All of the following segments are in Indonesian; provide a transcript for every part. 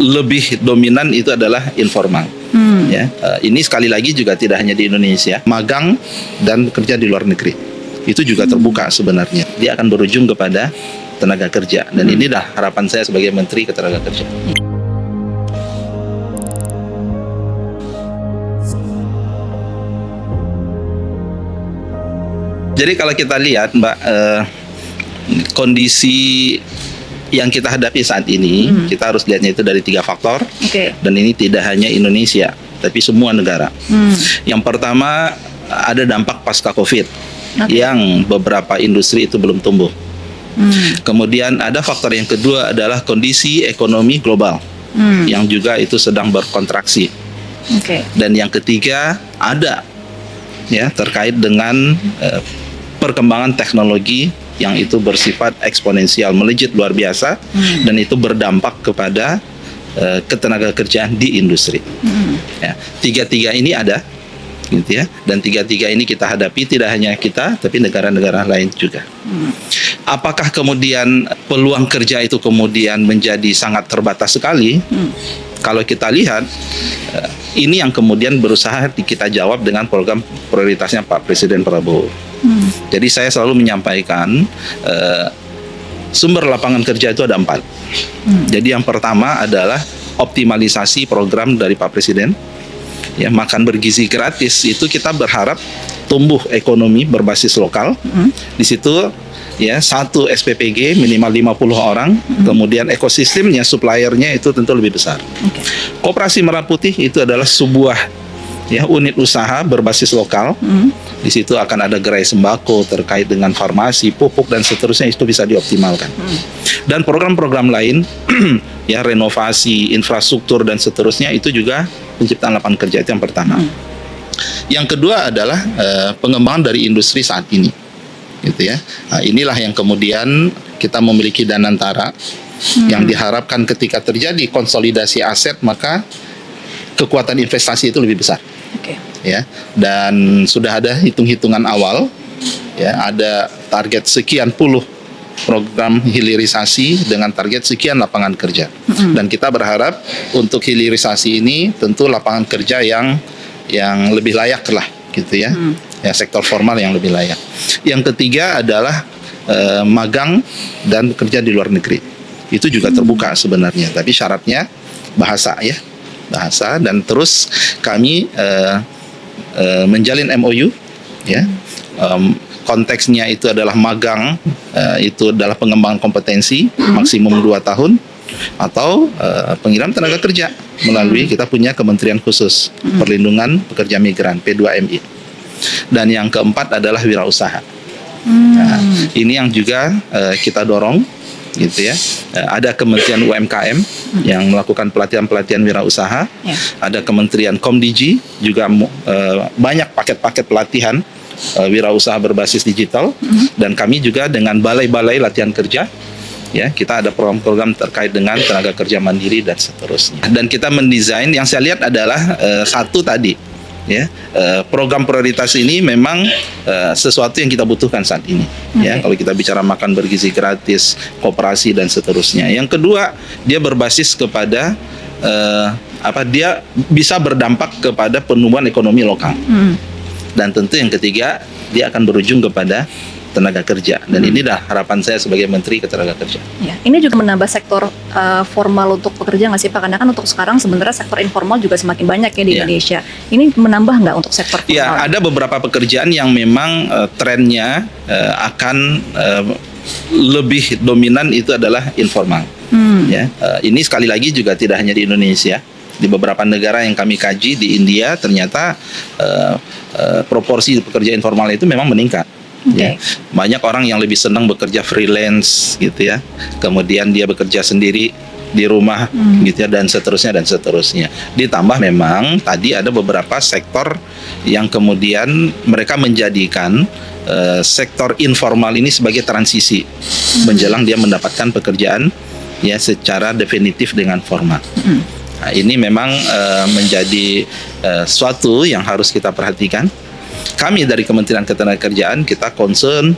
lebih dominan itu adalah informal. Ya, ini sekali lagi juga tidak hanya di Indonesia, magang dan kerja di luar negeri itu juga terbuka sebenarnya. Dia akan berujung kepada tenaga kerja, dan inilah harapan saya sebagai Menteri Ketenagakerjaan. Jadi kalau kita lihat, Mbak, kondisi yang kita hadapi saat ini, kita harus lihatnya itu dari 3 faktor. Dan ini tidak hanya Indonesia, tapi semua negara. Yang pertama, ada dampak pasca COVID yang beberapa industri itu belum tumbuh. Kemudian ada faktor yang kedua adalah kondisi ekonomi global yang juga itu sedang berkontraksi. Dan yang ketiga ada terkait dengan perkembangan teknologi yang itu bersifat eksponensial, melejit luar biasa, dan itu berdampak kepada ketenagakerjaan di industri. Tiga-tiga ini ada, gitu ya, dan tiga-tiga ini kita hadapi, tidak hanya kita, tapi negara-negara lain juga. Apakah kemudian peluang kerja itu kemudian menjadi sangat terbatas sekali? Kalau kita lihat, ini yang kemudian berusaha kita jawab dengan program prioritasnya Pak Presiden Prabowo. Jadi saya selalu menyampaikan sumber lapangan kerja itu ada 4. Jadi yang pertama adalah optimalisasi program dari Pak Presiden. Ya, makan bergizi gratis itu kita berharap tumbuh ekonomi berbasis lokal. Di situ ya, 1 SPPG minimal 50 orang, kemudian ekosistemnya, suppliernya itu tentu lebih besar. Koperasi Merah Putih itu adalah sebuah unit usaha berbasis lokal. Di situ akan ada gerai sembako terkait dengan farmasi, pupuk dan seterusnya, itu bisa dioptimalkan. Dan program-program lain renovasi infrastruktur dan seterusnya, itu juga penciptaan lapangan kerja, itu yang pertama. Yang kedua adalah pengembangan dari industri saat ini, gitu ya. Nah, inilah yang kemudian kita memiliki Danantara yang diharapkan ketika terjadi konsolidasi aset, maka kekuatan investasi itu lebih besar. Ya, dan sudah ada hitung-hitungan awal, ya, ada target sekian puluh program hilirisasi dengan target sekian lapangan kerja. Dan kita berharap untuk hilirisasi ini tentu lapangan kerja yang lebih layak lah, gitu ya. Ya, sektor formal yang lebih layak. Yang ketiga adalah magang dan kerja di luar negeri. Itu juga terbuka sebenarnya, tapi syaratnya bahasa, ya. Bahasa, dan terus kami menjalin MOU, ya. Konteksnya itu adalah magang, itu adalah pengembangan kompetensi maksimum 2 tahun, atau pengiriman tenaga kerja melalui kita punya kementerian khusus perlindungan pekerja migran P2MI. Dan yang keempat adalah wirausaha. Nah, ini yang juga kita dorong, gitu ya. Ada Kementerian UMKM yang melakukan pelatihan-pelatihan wirausaha. Ada Kementerian Komdigi juga banyak paket-paket pelatihan wirausaha berbasis digital. Dan kami juga dengan balai-balai latihan kerja, ya, kita ada program-program terkait dengan tenaga kerja mandiri dan seterusnya. Dan kita mendesain, yang saya lihat adalah satu tadi, ya, program prioritas ini memang sesuatu yang kita butuhkan saat ini. Ya, kalau kita bicara makan bergizi gratis, koperasi dan seterusnya. Yang kedua, dia berbasis kepada dia bisa berdampak kepada penumbuhan ekonomi lokal. Dan tentu yang ketiga, dia akan berujung kepada tenaga kerja, dan inilah harapan saya sebagai Menteri Ketenagakerjaan. Ya, ini juga menambah sektor formal untuk pekerja nggak sih Pak? Karena kan untuk sekarang sebenarnya sektor informal juga semakin banyak ya di Indonesia. Ini menambah nggak untuk sektor formal? Ya, ada beberapa pekerjaan yang memang trennya akan lebih dominan itu adalah informal. Ya, ini sekali lagi juga tidak hanya di Indonesia. Di beberapa negara yang kami kaji, di India ternyata proporsi pekerja informal itu memang meningkat. Ya, banyak orang yang lebih senang bekerja freelance, gitu ya. Kemudian dia bekerja sendiri di rumah, gitu ya, dan seterusnya. Ditambah memang tadi ada beberapa sektor yang kemudian mereka menjadikan sektor informal ini sebagai transisi menjelang dia mendapatkan pekerjaan ya secara definitif dengan formal. Nah, ini memang menjadi suatu yang harus kita perhatikan. Kami dari Kementerian Ketenagakerjaan kita concern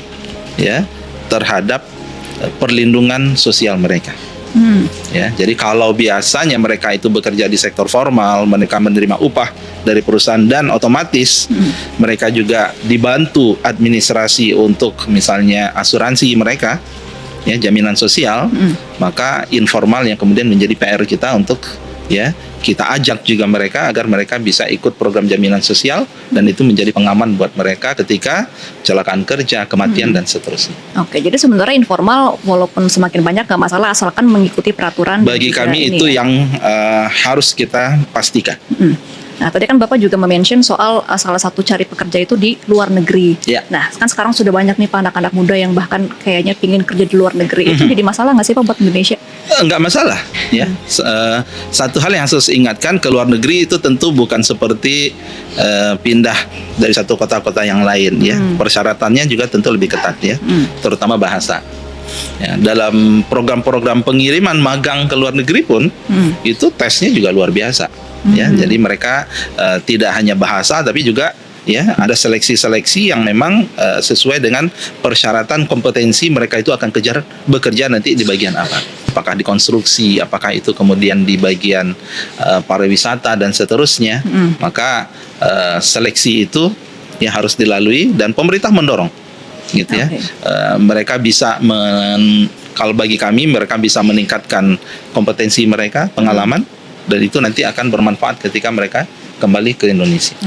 ya terhadap perlindungan sosial mereka. Ya, jadi kalau biasanya mereka itu bekerja di sektor formal, mereka menerima upah dari perusahaan dan otomatis mereka juga dibantu administrasi untuk misalnya asuransi mereka, ya jaminan sosial, maka informal yang kemudian menjadi PR kita untuk ya kita ajak juga mereka agar mereka bisa ikut program jaminan sosial dan itu menjadi pengaman buat mereka ketika kecelakaan kerja, kematian dan seterusnya. Oke, jadi sebenarnya informal walaupun semakin banyak nggak masalah asalkan mengikuti peraturan. Bagi juga kami ini itu ya. yang harus kita pastikan. Nah, tadi kan Bapak juga mention soal salah satu cari pekerja itu di luar negeri. Ya. Nah, kan sekarang sudah banyak nih Pak anak-anak muda yang bahkan kayaknya pingin kerja di luar negeri. Itu jadi masalah nggak sih Pak buat Indonesia? Enggak masalah ya. Satu hal yang harus ingatkan, ke luar negeri itu tentu bukan seperti pindah dari satu kota-kota yang lain ya. Persyaratannya juga tentu lebih ketat ya, terutama bahasa. Ya, dalam program-program pengiriman magang ke luar negeri pun itu tesnya juga luar biasa ya. Jadi mereka tidak hanya bahasa tapi juga ya ada seleksi-seleksi yang memang sesuai dengan persyaratan kompetensi mereka itu akan bekerja nanti di bagian apa, apakah di konstruksi, apakah itu kemudian di bagian pariwisata dan seterusnya. Maka seleksi itu ya harus dilalui dan pemerintah mendorong gitu ya. Mereka bisa kalau bagi kami mereka bisa meningkatkan kompetensi mereka, pengalaman, dan itu nanti akan bermanfaat ketika mereka kembali ke Indonesia.